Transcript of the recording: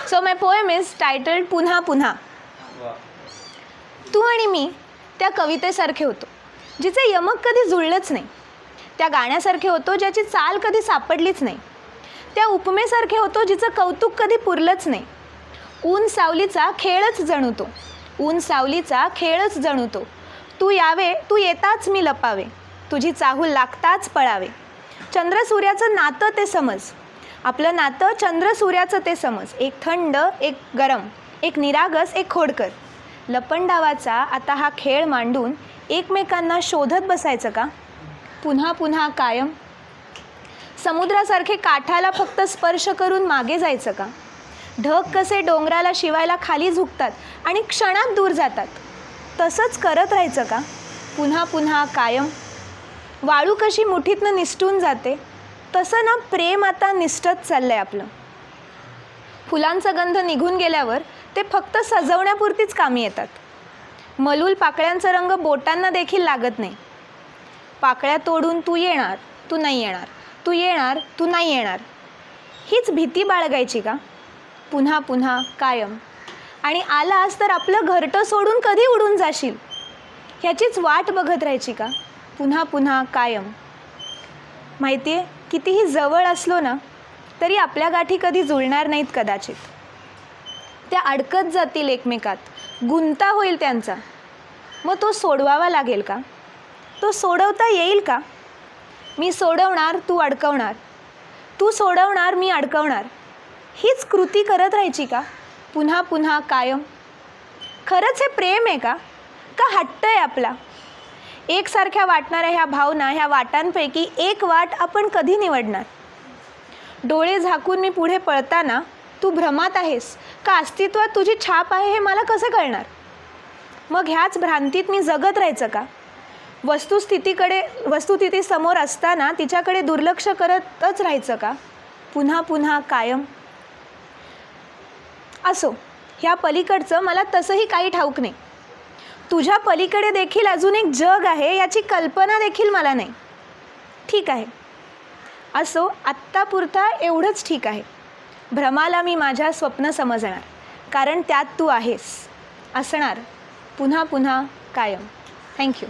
So my poem is titled पुन्हा पुन्हा. तू आणि मी त्या कवितेसारखे होतो जिचे यमक कधी जुळलंच नाही. त्या गाण्यासारखे होतो ज्याची चाल कधी सापडलीच नाही. त्या उपमेसारखे होतो जिचं कौतुक कधी पुरलंच नाही. ऊन सावलीचा खेळच जणू तो, ऊन सावलीचा खेळच जणू तो. तू यावे, तू येताच मी लपावे, तुझी चाहूल लागताच पळावे. चंद्र सूर्याचं नातं ते समज, आपलं नातं चंद्र सूर्याचं ते समज. एक थंड, एक गरम, एक निरागस, एक खोडकर. लपंडावाचा आता हा खेळ मांडून एकमेकांना शोधत बसायचं का पुन्हा पुन्हा कायम? समुद्रासारखे काठाला फक्त स्पर्श करून मागे जायचं का? ढग कसे डोंगराला शिवायला खाली झुकतात आणि क्षणात दूर जातात, तसंच करत राहायचं का पुन्हा पुन्हा कायम? वाळू कशी मुठीतनं निसटून जाते, तसं ना प्रेम आता निसटत चाललंय आपलं. फुलांचा गंध निघून गेल्यावर ते फक्त सजवण्यापुरतीच कामी येतात. मलूल पाकळ्यांचा रंग बोटांना देखील लागत नाही. पाकळ्या तोडून तू येणार, तू नाही येणार, तू येणार, तू नाही येणार, हीच भीती बाळगायची का पुन्हा पुन्हा कायम? आणि आलास तर आपलं घरटं सोडून कधी उडून जाशील, ह्याचीच वाट बघत राहायची का पुन्हा पुन्हा कायम? माहिती आहे, कितीही जवळ असलो ना तरी आपल्या गाठी कधी जुळणार नाहीत कदाचित. त्या अडकत जातील एकमेकात, गुंता होईल त्यांचा. मग तो सोडवावा लागेल का? तो सोडवता येईल का? मी सोडवणार, तू अडकवणार, तू सोडवणार, मी अडकवणार, हीच कृती करत राहायची का पुन्हा पुन्हा कायम? खरंच हे प्रेम आहे का हट्ट आहे आपला? एकसारख्या वाटणाऱ्या ह्या भावना, ह्या वाटांपैकी एक वाट आपण कधी निवडणार? डोळे झाकून मी पुढे पळताना तू भ्रमात आहेस का अस्तित्वात तुझी छाप आहे हे मला कसं कळणार? मग ह्याच भ्रांतीत मी जगत राहायचं का? वस्तुस्थिती समोर असताना तिच्याकडे दुर्लक्ष करतच राहायचं का पुन्हा पुन्हा कायम? असो, ह्या पलीकडचं मला तसंही काही ठाऊक नाही. तुझ्या पलीकडे देखील अजून एक जग आहे याची कल्पना देखील मला नाही. ठीक आहे, असो, आत्तापुरता एवढंच ठीक आहे. भ्रमाला मी माझ्या स्वप्न समजणार, कारण त्यात तू आहेस, असणार पुन्हा पुन्हा कायम. थँक्यू.